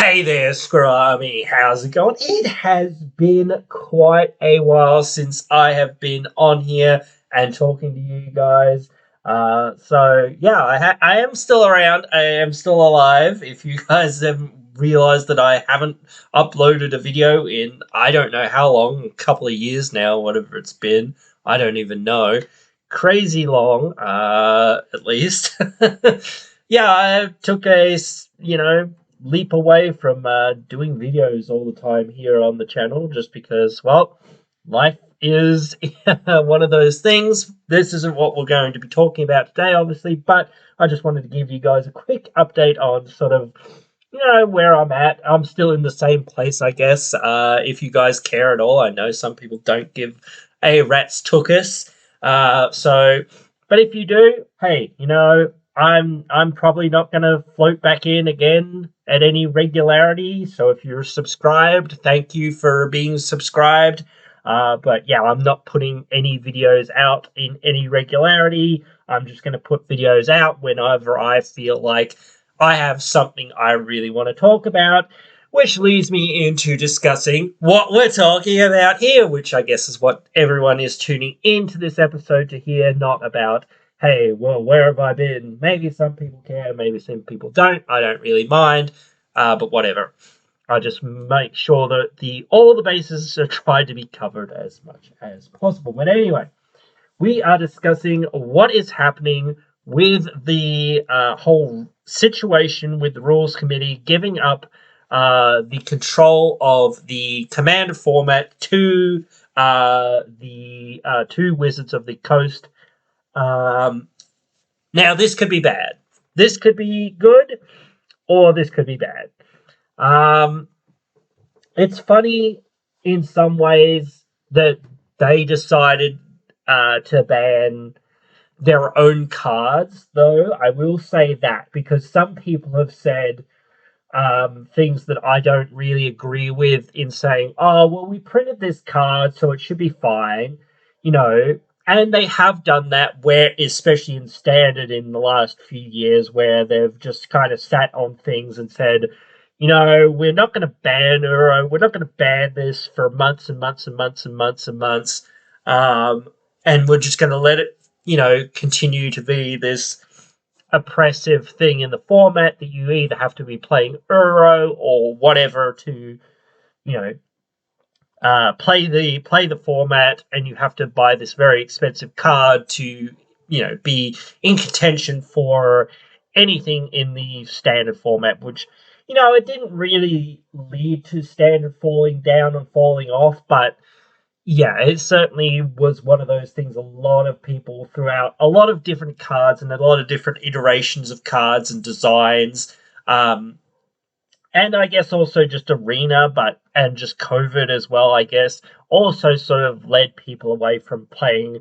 Hey there, Scrummy. How's it going? It has been quite a while since I have been on here and talking to you guys. I am still around. I am still alive. If you guys have realized that I haven't uploaded a video in I don't know how long, a couple of years now, whatever it's been. I don't even know. Crazy long, at least. Yeah, I took leap away from doing videos all the time here on the channel just because, well, life is one of those things. This isn't what we're going to be talking about today, obviously, but I just wanted to give you guys a quick update on sort of, where I'm at. I'm still in the same place, I guess. If you guys care at all, I know some people don't give a rat's tuchus. But if you do, hey, I'm probably not going to float back in again at any regularity. So if you're subscribed, thank you for being subscribed. But yeah, I'm not putting any videos out in any regularity. I'm just going to put videos out whenever I feel like I have something I really want to talk about, which leads me into discussing what we're talking about here, which I guess is what everyone is tuning into this episode to hear, not about, hey, well, where have I been? Maybe some people care, maybe some people don't. I don't really mind, but whatever. I just make sure that all the bases are tried to be covered as much as possible. But anyway, we are discussing what is happening with the whole situation with the Rules Committee giving up the control of the Commander format to the two Wizards of the Coast. Now, this could be bad. This could be good, or this could be bad. It's funny in some ways that they decided to ban their own cards, though. I will say that, because some people have said things that I don't really agree with in saying, oh, well, we printed this card, so it should be fine, and they have done that, where, especially in Standard in the last few years, where they've just kind of sat on things and said, we're not going to ban Uro, we're not going to ban this for months and months and months and months and months, and we're just going to let it, continue to be this oppressive thing in the format that you either have to be playing Uro or whatever to, play the format, and you have to buy this very expensive card to, be in contention for anything in the Standard format, which, it didn't really lead to Standard falling down and falling off, but yeah, it certainly was one of those things a lot of people throughout a lot of different cards and a lot of different iterations of cards and designs. And I guess also just Arena, and just COVID as well, I guess, also sort of led people away from playing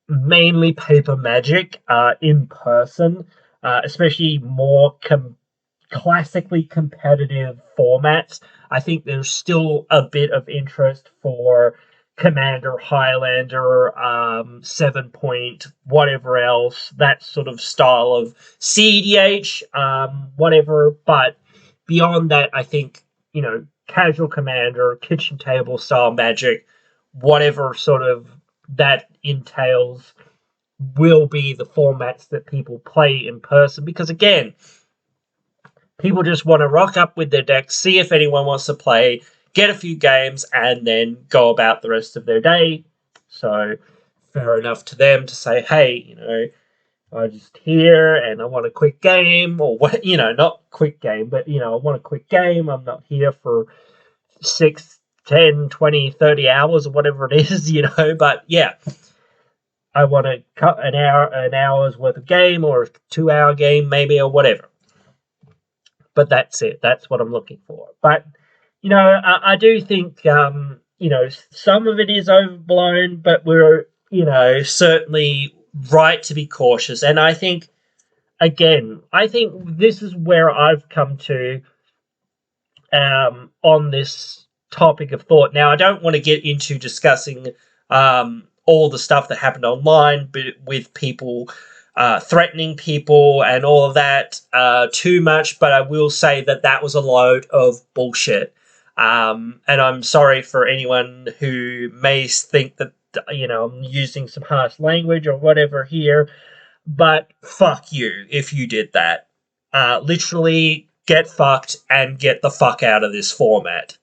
mainly paper Magic in person, especially more classically competitive formats. I think there's still a bit of interest for Commander, Highlander, 7 Point, whatever else, that sort of style of CEDH, whatever. But beyond that, I think, casual Commander, kitchen table style Magic, whatever sort of that entails, will be the formats that people play in person. Because again, people just want to rock up with their decks, see if anyone wants to play, get a few games, and then go about the rest of their day. So, fair enough to them to say, hey, I'm just here and I want a quick game, or what, not quick game, but, I want a quick game. I'm not here for 6, 10, 20, 30 hours or whatever it is, but yeah. I want to cut an hour's worth of game, or a 2-hour game maybe, or whatever. But that's it. That's what I'm looking for. But, I do think, some of it is overblown, but we're, certainly right to be cautious. And I think, again, this is where I've come to on this topic of thought. Now, I don't want to get into discussing all the stuff that happened online, but with people threatening people and all of that too much, but I will say that that was a load of bullshit. And I'm sorry for anyone who may think that, I'm using some harsh language or whatever here, but fuck you if you did that. Literally, get fucked and get the fuck out of this format.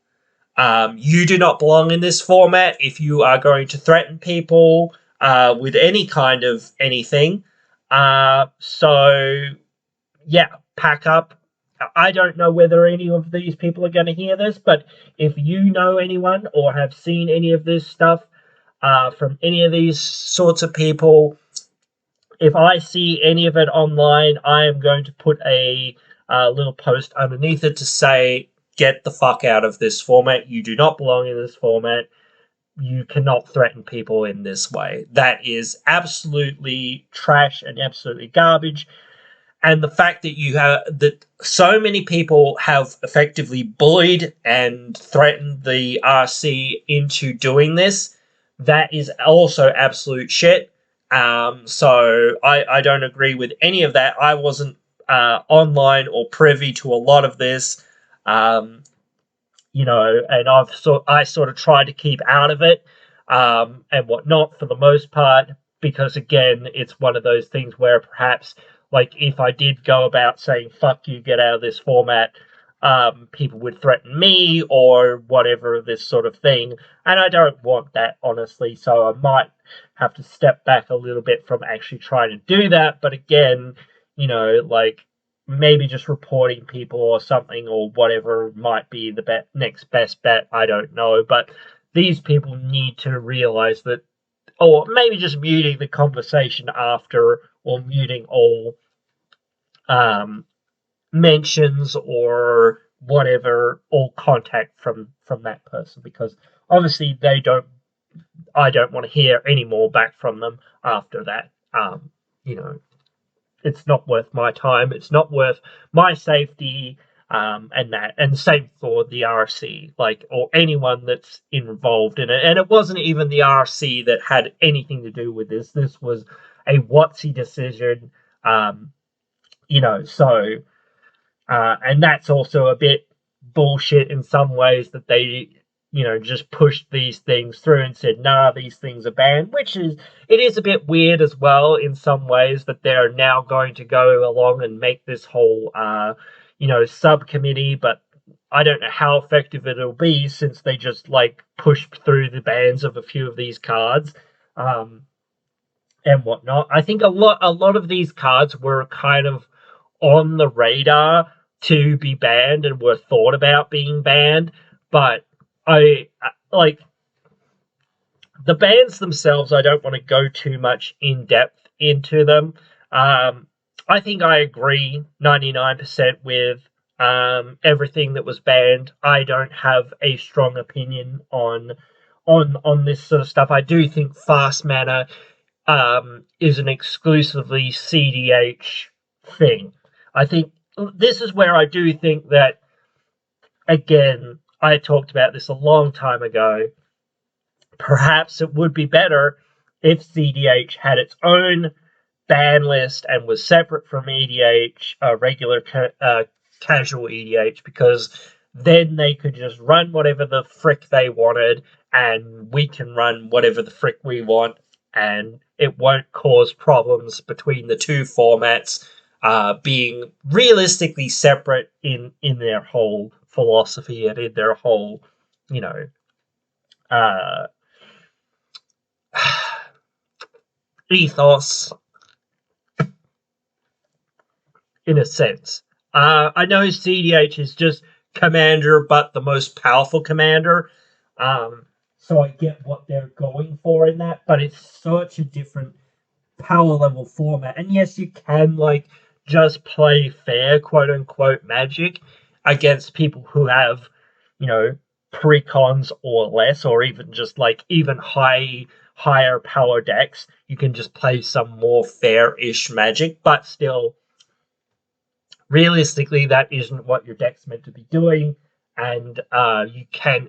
You do not belong in this format if you are going to threaten people with any kind of anything. So, yeah, pack up. I don't know whether any of these people are going to hear this, but if you know anyone or have seen any of this stuff from any of these sorts of people, if I see any of it online, I am going to put a little post underneath it to say, get the fuck out of this format. You do not belong in this format. You cannot threaten people in this way. That is absolutely trash and absolutely garbage. And the fact that that so many people have effectively bullied and threatened the RC into doing this, that is also absolute shit. So I don't agree with any of that. I wasn't online or privy to a lot of this, and I sort of tried to keep out of it and whatnot for the most part, because again, it's one of those things where perhaps, like, if I did go about saying "fuck you, get out of this format," people would threaten me or whatever, this sort of thing, and I don't want that, honestly. So I might have to step back a little bit from actually trying to do that. But again, like, maybe just reporting people or something or whatever might be the next best bet. I don't know, but these people need to realize that, or maybe just muting the conversation after, or muting all mentions or whatever, all contact from that person, because obviously I don't want to hear any more back from them after that. It's not worth my time. It's not worth my safety. And same for the RC, like, or anyone that's involved in it. And it wasn't even the RC that had anything to do with this. This was a WotC decision. So, and that's also a bit bullshit in some ways, that they, just pushed these things through and said, nah, these things are banned, it is a bit weird as well in some ways that they're now going to go along and make this whole, subcommittee, but I don't know how effective it'll be, since they just, like, pushed through the bans of a few of these cards. And whatnot. I think a lot of these cards were kind of on the radar to be banned and were thought about being banned, but I like the bans themselves. I don't want to go too much in depth into them. I think I agree 99% with everything that was banned. I don't have a strong opinion on this sort of stuff. I do think Fast Mana is an exclusively CDH thing. I think this is where I do think that, again, I talked about this a long time ago. Perhaps it would be better if CDH had its own ban list and was separate from EDH, regular casual EDH, because then they could just run whatever the frick they wanted, and we can run whatever the frick we want, and it won't cause problems between the two formats being realistically separate in their whole philosophy and in their whole, ethos, in a sense. I know CDH is just Commander, but the most powerful Commander. So I get what they're going for in that, but it's such a different power level format. And yes, you can, like, just play fair, quote unquote, Magic against people who have, precons or less, or even just, like, even higher power decks. You can just play some more fair-ish Magic, but still, realistically, that isn't what your deck's meant to be doing. And you can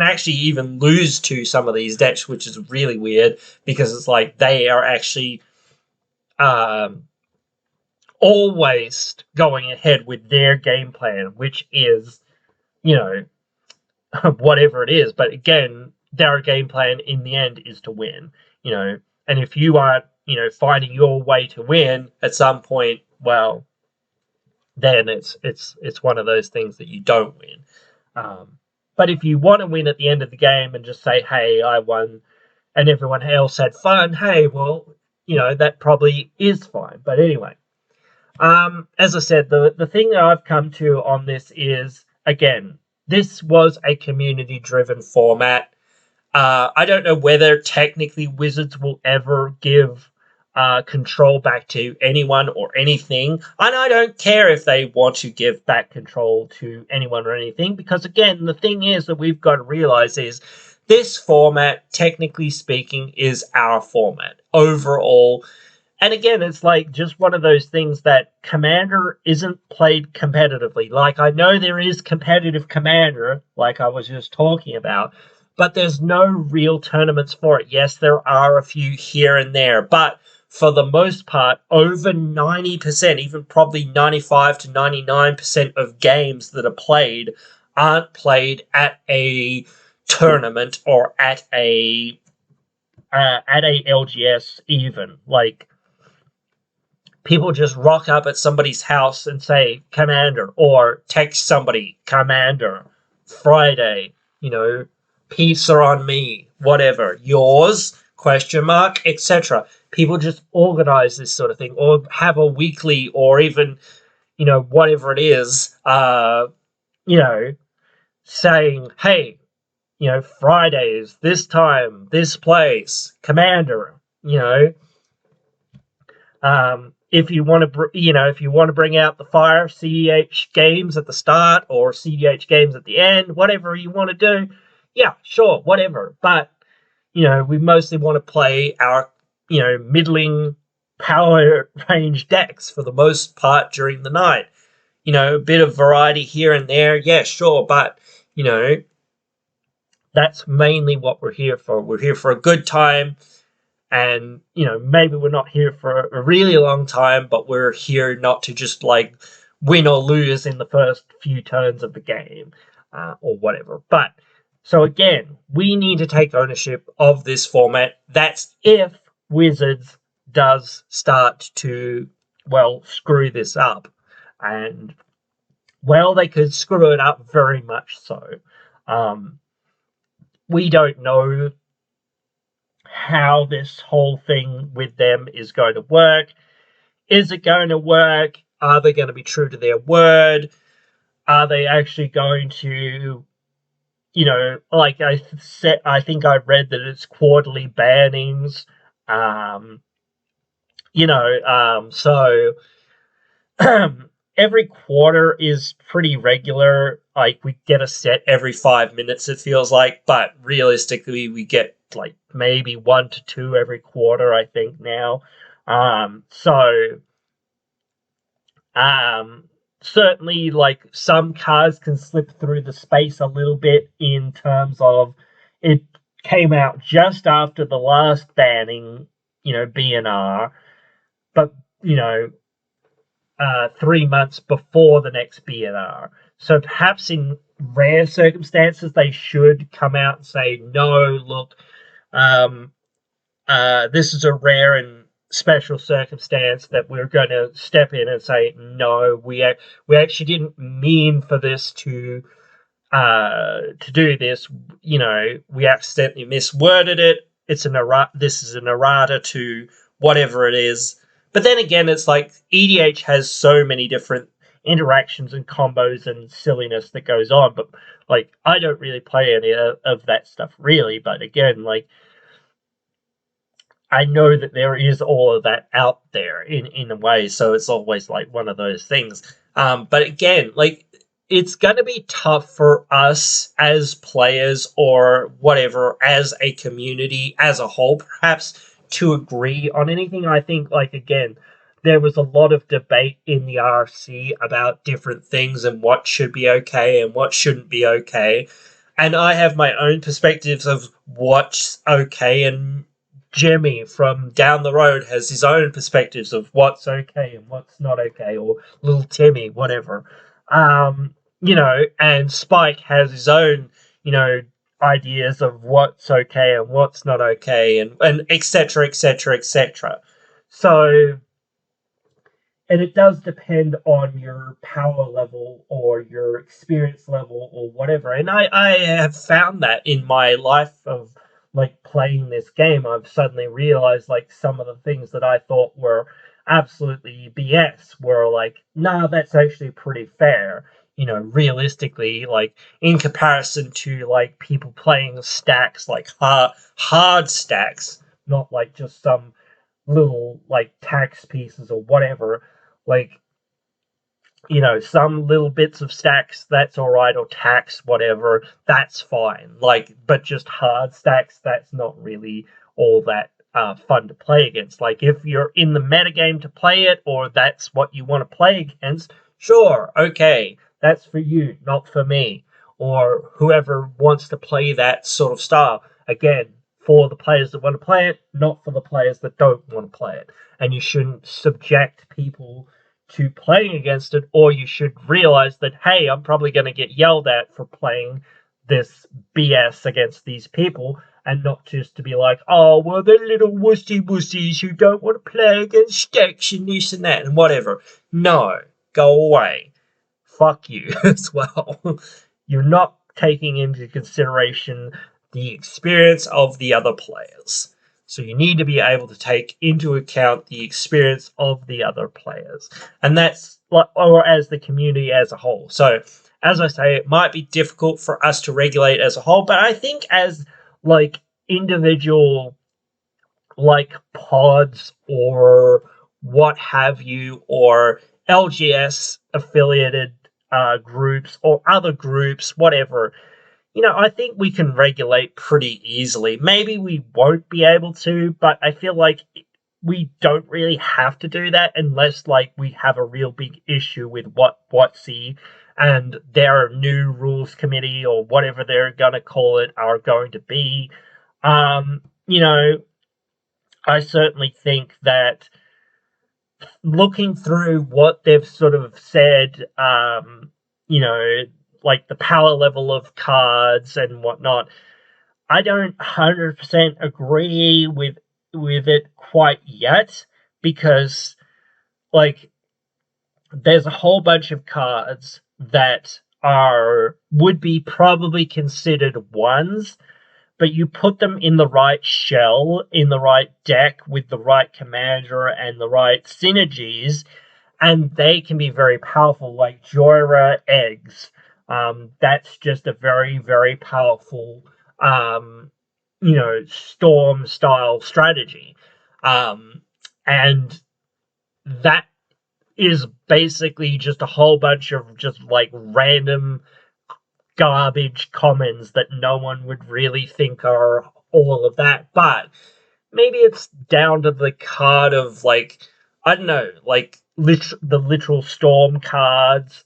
actually even lose to some of these decks, which is really weird, because it's like they are actually um, always going ahead with their game plan, which is, you know, whatever it is. But again, their game plan in the end is to win, you know. And if you aren't, finding your way to win at some point, well, then it's one of those things that you don't win. But if you want to win at the end of the game and just say, "Hey, I won," and everyone else had fun, hey, well, that probably is fine. But anyway, as I said, the thing that I've come to on this is, again, this was a community-driven format. I don't know whether technically Wizards will ever give control back to anyone or anything. And I don't care if they want to give back control to anyone or anything, because, again, the thing is that we've got to realize is this format, technically speaking, is our format overall. And again, it's like just one of those things that Commander isn't played competitively. Like, I know there is competitive Commander, like I was just talking about, but there's no real tournaments for it. Yes, there are a few here and there, but for the most part, over 90%, even probably 95 to 99% of games that are played aren't played at a tournament or at a LGS even. Like, people just rock up at somebody's house and say Commander, or text somebody Commander, Friday, peace are on me, whatever, yours, question mark, etc. People just organize this sort of thing, or have a weekly, or even, whatever it is, saying, hey, Fridays, this time, this place, Commander, if you want to, bring out the fire, CEH games at the start or CEH games at the end, whatever you want to do, yeah, sure, whatever. But, we mostly want to play our, middling power range decks for the most part during the night. A bit of variety here and there, yeah, sure, but, that's mainly what we're here for. We're here for a good time. And, maybe we're not here for a really long time, but we're here not to just, win or lose in the first few turns of the game, or whatever. But, so again, we need to take ownership of this format. That's if Wizards does start to, screw this up. And, they could screw it up very much so. We don't know how this whole thing with them is going to work. Is it going to work? Are they going to be true to their word? Are they actually going to, like I said, I think I read that it's quarterly bannings. So every quarter is pretty regular. Like, we get a set every 5 minutes, it feels like, but realistically we get maybe 1 to 2 every quarter, I think, now. Certainly, some cards can slip through the space a little bit in terms of it came out just after the last banning, BNR, but 3 months before the next BNR. So perhaps in rare circumstances they should come out and say, no, look, this is a rare and special circumstance that we're going to step in and say, no, we actually didn't mean for this to do this. We accidentally misworded it. This is an errata to whatever it is. But then again, it's like EDH has so many different interactions and combos and silliness that goes on. But I don't really play any of that stuff really. But again, I know that there is all of that out there in a way. So it's always one of those things. But again, it's going to be tough for us as players or whatever, as a community as a whole, perhaps, to agree on anything. I think, again, there was a lot of debate in the RFC about different things and what should be okay and what shouldn't be okay. And I have my own perspectives of what's okay and Jimmy from down the road has his own perspectives of what's okay and what's not okay, or little Timmy, whatever. And Spike has his own, ideas of what's okay and what's not okay, and etc. etc. etc. So, and it does depend on your power level or your experience level or whatever. And I have found that in my life of like playing this game, I've suddenly realized like some of the things that I thought were absolutely BS were like, nah, that's actually pretty fair. Realistically, like in comparison to like people playing stacks, like hard stacks, not like just some little like tax pieces or whatever, like some little bits of stacks, that's all right, or tax, whatever, that's fine, like, but just hard stacks, that's not really all that fun to play against. Like if you're in the metagame to play it, or that's what you want to play against, sure, okay, that's for you, not for me, or whoever wants to play that sort of style. Again, for the players that want to play it, not for the players that don't want to play it. And you shouldn't subject people to playing against it, or you should realize that, hey, I'm probably going to get yelled at for playing this BS against these people, and not just to be like, oh, well, they're little wussy wussies who don't want to play against stacks and this and that and whatever. No, go away. Fuck you as well. You're not taking into consideration the experience of the other players. So you need to be able to take into account the experience of the other players. And that's like, or as the community as a whole. So as I say, it might be difficult for us to regulate as a whole, but I think as like individual like pods or what have you, or LGS affiliated groups or other groups, whatever, I think we can regulate pretty easily. Maybe we won't be able to, but I feel like we don't really have to do that unless like we have a real big issue with what WotC and their new rules committee or whatever they're gonna call it are going to be. Um, you know, I certainly think that looking through what they've sort of said, like the power level of cards and whatnot, I don't 100% agree with it quite yet, because like there's a whole bunch of cards that would be probably considered ones, but you put them in the right shell, in the right deck, with the right commander and the right synergies, and they can be very powerful, like Jora Eggs. That's just a very, very powerful, storm style strategy. And that is basically just a whole bunch of just like random garbage commons that no one would really think are all of that. But maybe it's down to the card of like, I don't know, like the literal storm cards,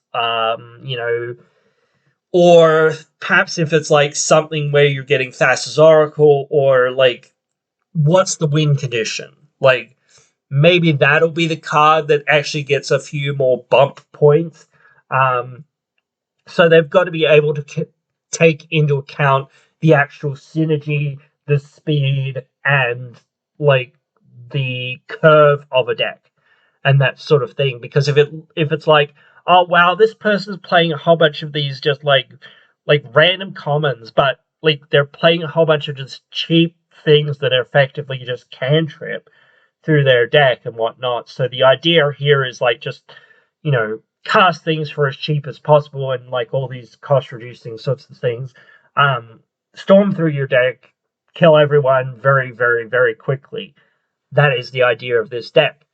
or perhaps if it's like something where you're getting Thassa's Oracle, or like what's the win condition? Like maybe that'll be the card that actually gets a few more bump points. So they've got to be able to take into account the actual synergy, the speed, and like the curve of a deck, and that sort of thing. Because if it's like, oh wow, this person's playing a whole bunch of these just like random commons, but like they're playing a whole bunch of just cheap things that are effectively just cantrip through their deck and whatnot. So the idea here is like just, cast things for as cheap as possible and like all these cost reducing sorts of things. Storm through your deck, kill everyone very, very, very quickly. That is the idea of this deck.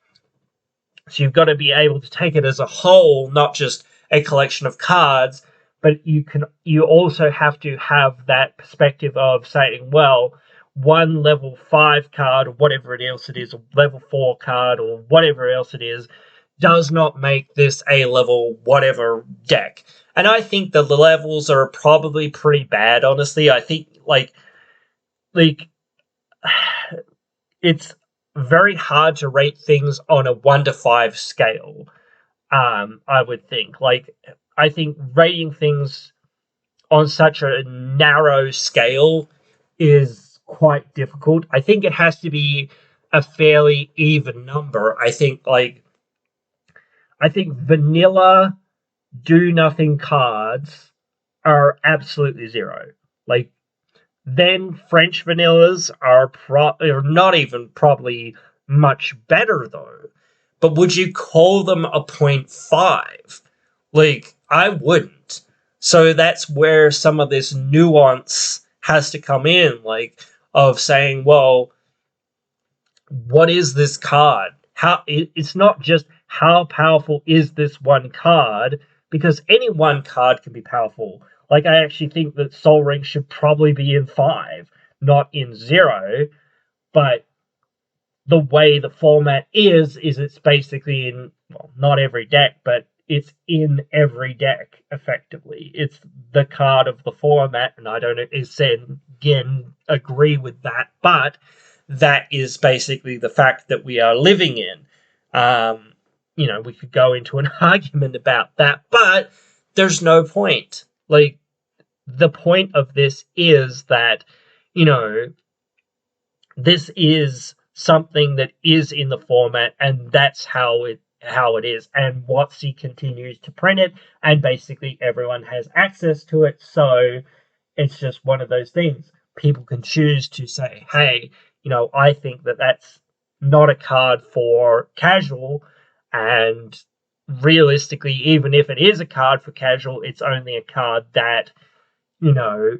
So you've got to be able to take it as a whole, not just a collection of cards, but you also have to have that perspective of saying, well, one level 5 card or whatever else it is, a level 4 card or whatever else it is, does not make this a level whatever deck. And I think the levels are probably pretty bad, honestly. I think like it's very hard to rate things on a 1 to 5 scale. I would think. Like, I think rating things on such a narrow scale is quite difficult. I think it has to be a fairly even number. I think vanilla do nothing cards are absolutely zero. Like, then French vanillas are not even probably much better though. But would you call them a 0.5? Like, I wouldn't. So that's where some of this nuance has to come in, like, of saying, well, what is this card? It's not just how powerful is this one card, because any one card can be powerful. Like, I actually think that Sol Ring should probably be in 5, not in 0. But the way the format is it's basically in, well, not every deck, but it's in every deck effectively. It's the card of the format, and I don't again agree with that, but that is basically the fact that we are living in. We could go into an argument about that, but there's no point. Like, the point of this is that, this is something that is in the format, and that's how it is. And WotC continues to print it, and basically everyone has access to it. So it's just one of those things. People can choose to say, hey, I think that that's not a card for casual, and realistically, even if it is a card for casual, it's only a card that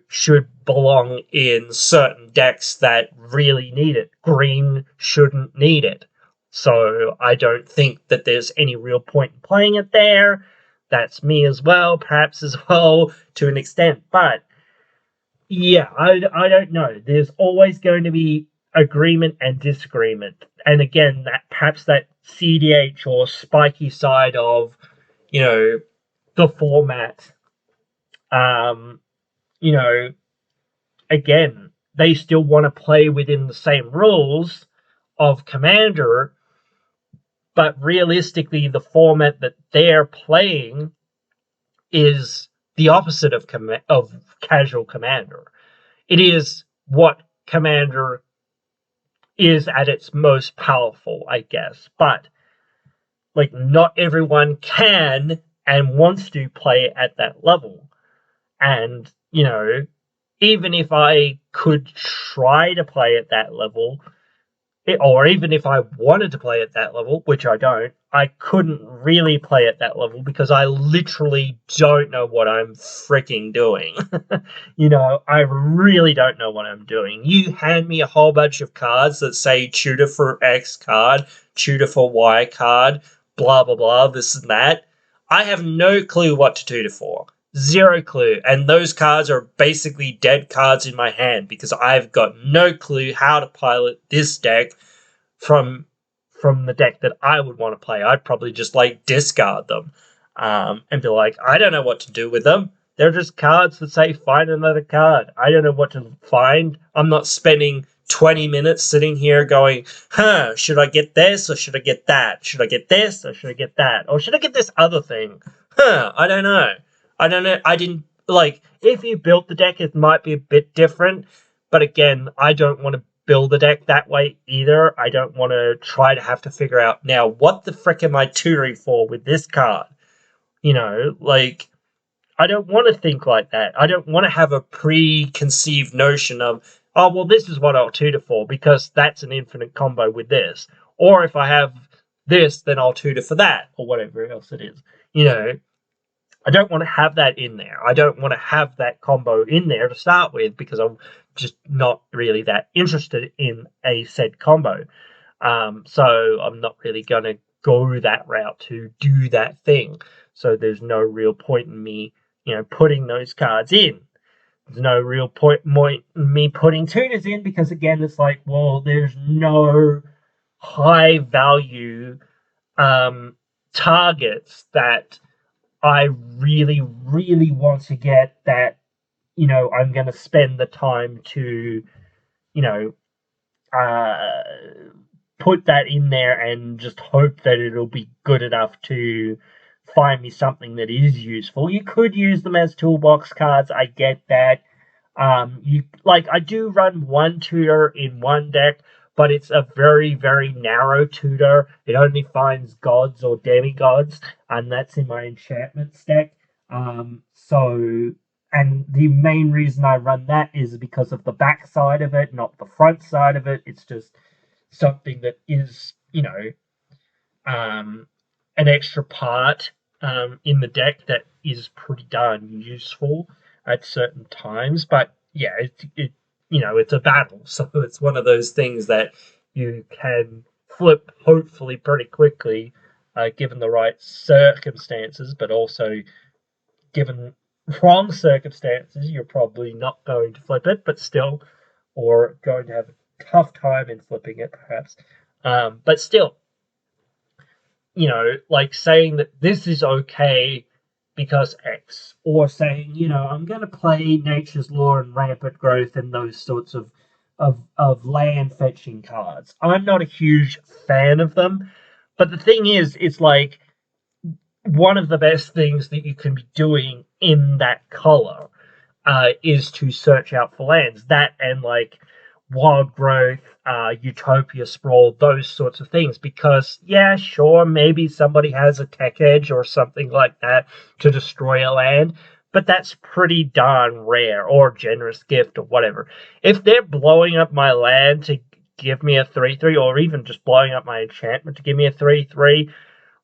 should belong in certain decks that really need it. Green shouldn't need it. So I don't think that there's any real point in playing it there. That's me as well, perhaps as well, to an extent. But yeah, I don't know. There's always going to be agreement and disagreement. And again, that perhaps that CDH or spiky side of, the format, again, they still want to play within the same rules of Commander, but realistically, the format that they're playing is the opposite of casual Commander. It is what Commander is at its most powerful, I guess. But, like, not everyone can and wants to play at that level. And, even if I could try to play at that level, or even if I wanted to play at that level, which I don't, I couldn't really play at that level because I literally don't know what I'm freaking doing. I really don't know what I'm doing. You hand me a whole bunch of cards that say tutor for X card, tutor for Y card, blah, blah, blah, this and that. I have no clue what to tutor for. Zero clue. And those cards are basically dead cards in my hand because I've got no clue how to pilot this deck from the deck that I would want to play. I'd probably just discard them and be like, I don't know what to do with them. They're just cards that say find another card. I don't know what to find. I'm not spending 20 minutes sitting here going, should I get this or should I get that? Should I get this or should I get that? Or should I get this other thing? I don't know. I didn't, if you built the deck, it might be a bit different. But again, I don't want to build a deck that way either. I don't want to try to have to figure out, now, what the frick am I tutoring for with this card? I don't want to think like that. I don't want to have a preconceived notion of, oh, well, this is what I'll tutor for because that's an infinite combo with this. Or if I have this, then I'll tutor for that, or whatever else it is. I don't want to have that in there. I don't want to have that combo in there to start with because I'm just not really that interested in a said combo. So I'm not really going to go that route to do that thing. So there's no real point in me, putting those cards in. There's no real point in me putting tutors in because, again, it's like, well, there's no high value targets that I really, really want to get that, I'm going to spend the time to, uh, put that in there and just hope that it'll be good enough to find me something that is useful. You could use them as toolbox cards. I get that. You like I do run one tutor in one deck, but it's a very, very narrow tutor. It only finds gods or demigods, and that's in my enchantments deck. So and the main reason I run that is because of the back side of it, not the front side of it. It's just something that is, an extra part in the deck that is pretty darn useful at certain times. But yeah, it's a battle, so it's one of those things that you can flip hopefully pretty quickly, given the right circumstances, but also given wrong circumstances, you're probably not going to flip it, but still, or going to have a tough time in flipping it, perhaps. But still, like saying that this is okay because X, or saying, I'm going to play Nature's Law and Rampant Growth and those sorts of land fetching cards. I'm not a huge fan of them, but the thing is, it's like one of the best things that you can be doing in that color is to search out for lands. That and like wild growth, utopia sprawl, those sorts of things. Because yeah, sure, maybe somebody has a tech edge or something like that to destroy a land, but that's pretty darn rare, or generous gift or whatever. If they're blowing up my land to give me a 3/3, or even just blowing up my enchantment to give me a 3/3,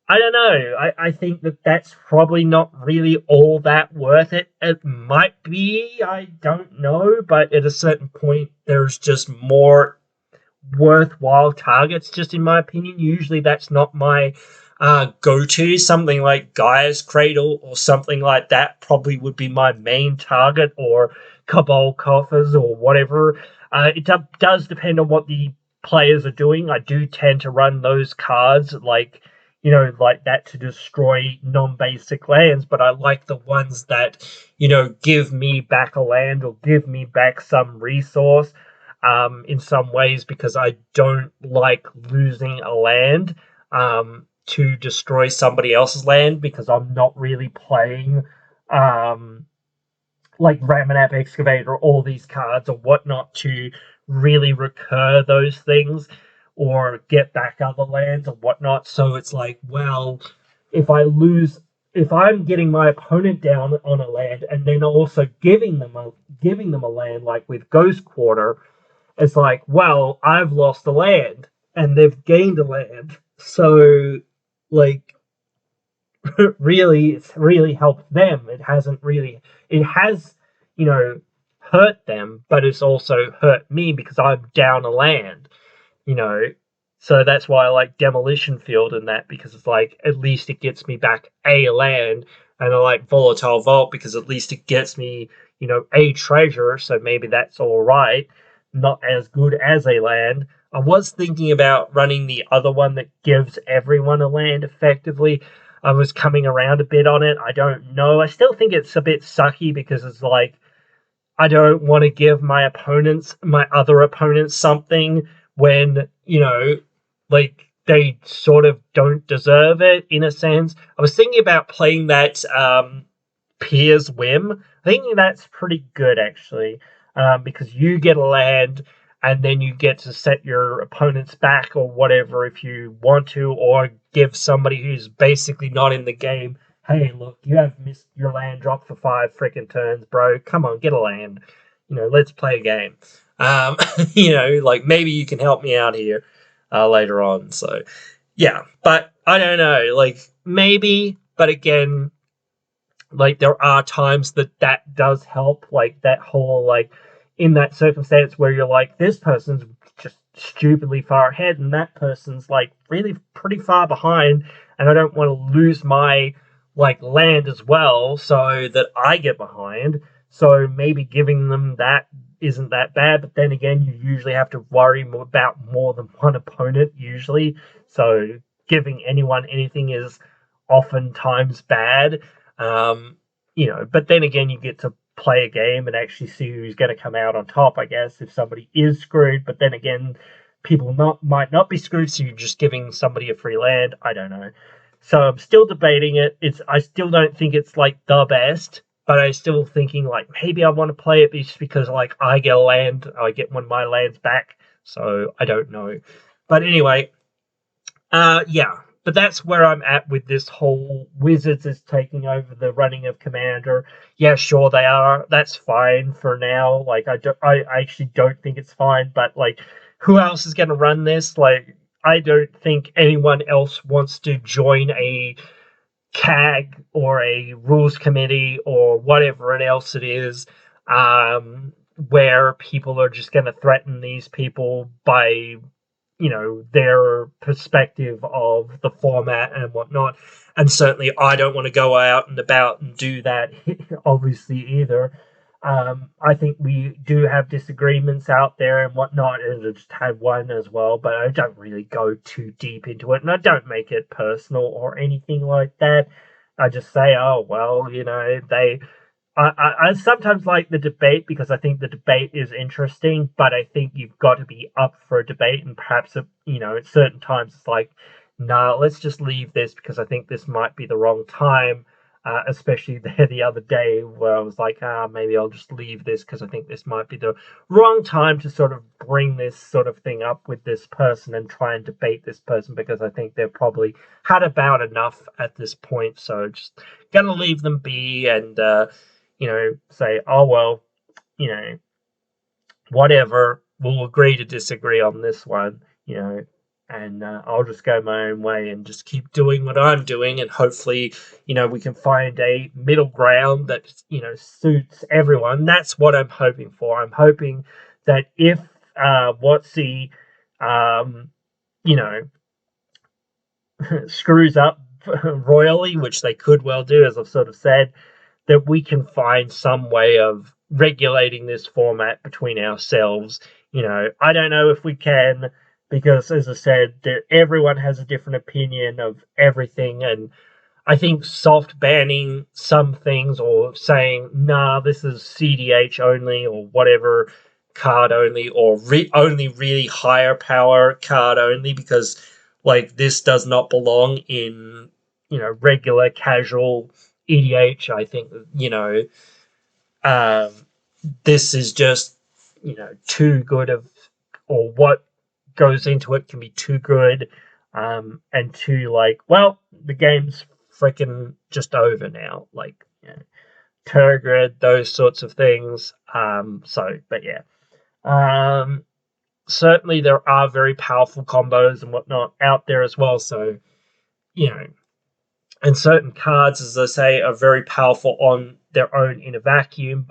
I don't know. I think that that's probably not really all that worth it. It might be, I don't know, but at a certain point, there's just more worthwhile targets, just in my opinion. Usually that's not my go-to. Something like Gaia's Cradle or something like that probably would be my main target, or Cabal Coffers or whatever. It does depend on what the players are doing. I do tend to run those cards like that to destroy non-basic lands, but I like the ones that, give me back a land or give me back some resource in some ways, because I don't like losing a land to destroy somebody else's land, because I'm not really playing like Ramunap Excavator or all these cards or whatnot to really recur those things or get back other lands or whatnot. So it's like, well, if I'm getting my opponent down on a land and then also giving them a land, like with Ghost Quarter, it's like, well, I've lost a land and they've gained a land. So like really, it's really helped them. It has, hurt them, but it's also hurt me because I'm down a land, you know. So that's why I like Demolition Field and that, because it's like, at least it gets me back a land. And I like Volatile Vault because at least it gets me, a treasure. So maybe that's all right. Not as good as a land. I was thinking about running the other one that gives everyone a land effectively. I was coming around a bit on it. I don't know. I still think it's a bit sucky because it's like, I don't want to give my other opponents something when, like they sort of don't deserve it in a sense. I was thinking about playing that Piers Whim. I think that's pretty good actually, because you get a land and then you get to set your opponents back or whatever if you want to, or give somebody who's basically not in the game, hey, look, you have missed your land drop for 5 freaking turns, bro. Come on, get a land. Let's play a game. Like maybe you can help me out here later on. So, yeah, but I don't know. Like maybe, but again, like there are times that does help. Like that whole like in that circumstance where you're like, this person's just stupidly far ahead and that person's like really pretty far behind, and I don't want to lose my like land as well so that I get behind. So maybe giving them that isn't that bad, but then again, you usually have to worry about more than one opponent usually. So giving anyone anything is oftentimes bad. but then again, you get to play a game and actually see who's going to come out on top, I guess, if somebody is screwed. But then again, people might not be screwed, so you're just giving somebody a free land. I don't know. So I'm still debating it. I still don't think it's like the best, but I'm still thinking like maybe I want to play it just because like I get a land, I get one of my lands back. So I don't know. But anyway, yeah, but that's where I'm at with this whole Wizards is taking over the running of Commander. Yeah, sure they are. That's fine for now. Like I actually don't think it's fine, but like who else is going to run this? Like I don't think anyone else wants to join a CAG or a rules committee or whatever else it is, where people are just going to threaten these people by their perspective of the format and whatnot. And certainly I don't want to go out and about and do that, obviously, either. I think we do have disagreements out there and whatnot, and I just had one as well, but I don't really go too deep into it, and I don't make it personal or anything like that. I just say, oh, well, I sometimes like the debate because I think the debate is interesting, but I think you've got to be up for a debate, and perhaps at certain times it's like, nah, let's just leave this because I think this might be the wrong time. Especially the other day where I was like, maybe I'll just leave this because I think this might be the wrong time to sort of bring this sort of thing up with this person and try and debate this person because I think they've probably had about enough at this point. So just gonna leave them be and say, oh well, whatever. We'll agree to disagree on this one, and I'll just go my own way and just keep doing what I'm doing, and hopefully, we can find a middle ground that suits everyone. That's what I'm hoping for. I'm hoping that if WotC, you know, screws up royally, which they could well do, as I've sort of said, that we can find some way of regulating this format between ourselves. I don't know if we can, because as I said, everyone has a different opinion of everything, and I think soft banning some things or saying, nah, this is CDH only or whatever card only, or only really higher power card only, because like this does not belong in regular casual EDH. I think this is just too good of, or what goes into it can be too good, and too like, well, the game's freaking just over now, like Tergrid, those sorts of things. But yeah, certainly there are very powerful combos and whatnot out there as well. So and certain cards, as I say, are very powerful on their own in a vacuum,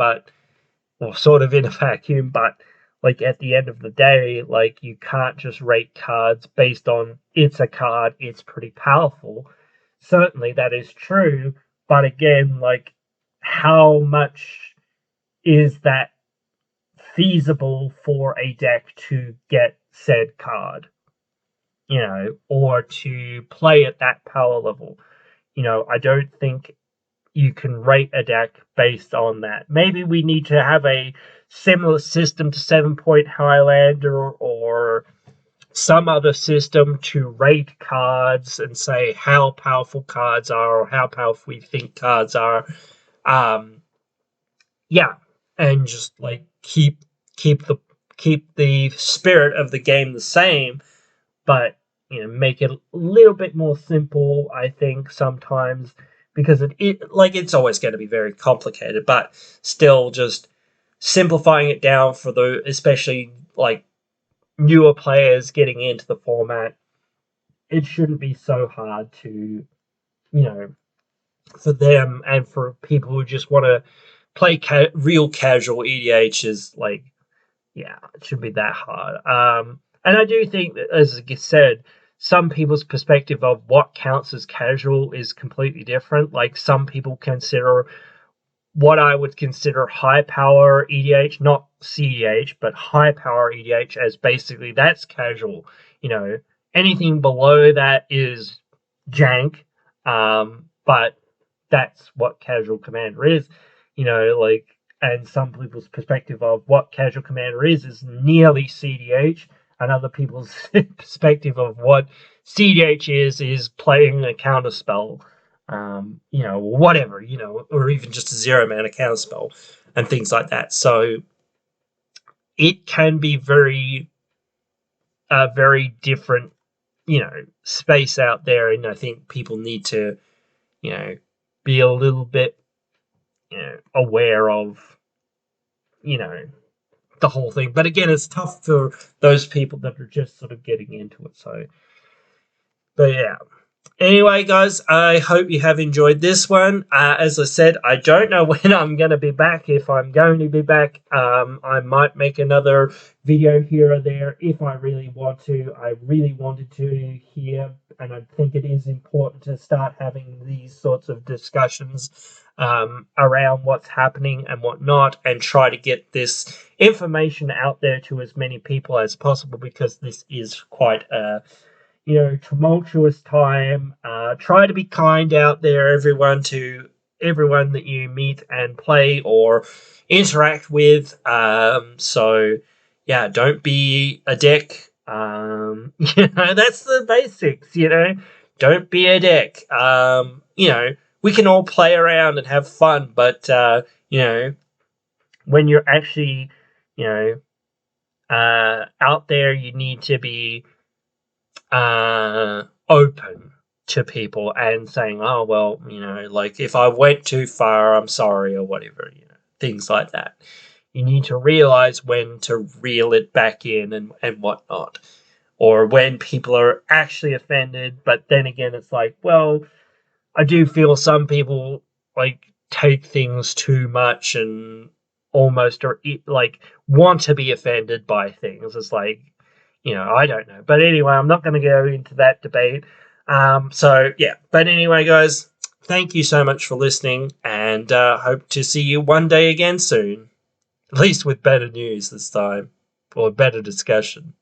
or sort of in a vacuum, but like at the end of the day, like you can't just rate cards based on it's a card, it's pretty powerful. Certainly that is true, but again, like how much is that feasible for a deck to get said card, or to play at that power level? I don't think you can rate a deck based on that. Maybe we need to have a similar system to 7-Point Highlander or some other system to rate cards and say how powerful cards are or how powerful we think cards are. Yeah, and just like keep the spirit of the game the same, but make it a little bit more simple, I think, sometimes, because it's always going to be very complicated, but still just simplifying it down for especially like newer players getting into the format. It shouldn't be so hard to, for them and for people who just want to play real casual EDHs, like, yeah, it shouldn't be that hard. And I do think that, as I said, some people's perspective of what counts as casual is completely different. Like some people consider what I would consider high power EDH, not CEH, but high power EDH as basically that's casual. Anything below that is jank. But that's what Casual Commander is, like, and some people's perspective of what Casual Commander is nearly CDH, and other people's perspective of what CDH is playing a counterspell, whatever, or even just a zero mana counterspell and things like that. So it can be very different, space out there, and I think people need to, be a little bit, aware of, the whole thing. But again, it's tough for those people that are just sort of getting into it. So, but yeah. Anyway, guys, I hope you have enjoyed this one. As I said, I don't know when I'm going to be back. If I'm going to be back, I might make another video here or there if I really want to. I really wanted to here, and I think it is important to start having these sorts of discussions around what's happening and whatnot, and try to get this information out there to as many people as possible, because this is quite a tumultuous time. Try to be kind out there, everyone that you meet and play or interact with. So yeah, don't be a dick. That's the basics, Don't be a dick. We can all play around and have fun, but when you're actually, out there, you need to be open to people and saying, oh, well, like, if I went too far, I'm sorry, or whatever, things like that. You need to realize when to reel it back in and whatnot, or when people are actually offended. But then again, it's like, well, I do feel some people like take things too much and almost are like want to be offended by things. It's like, I don't know. But anyway, I'm not going to go into that debate. So, yeah. But anyway, guys, thank you so much for listening, and hope to see you one day again soon. At least with better news this time, or better discussion.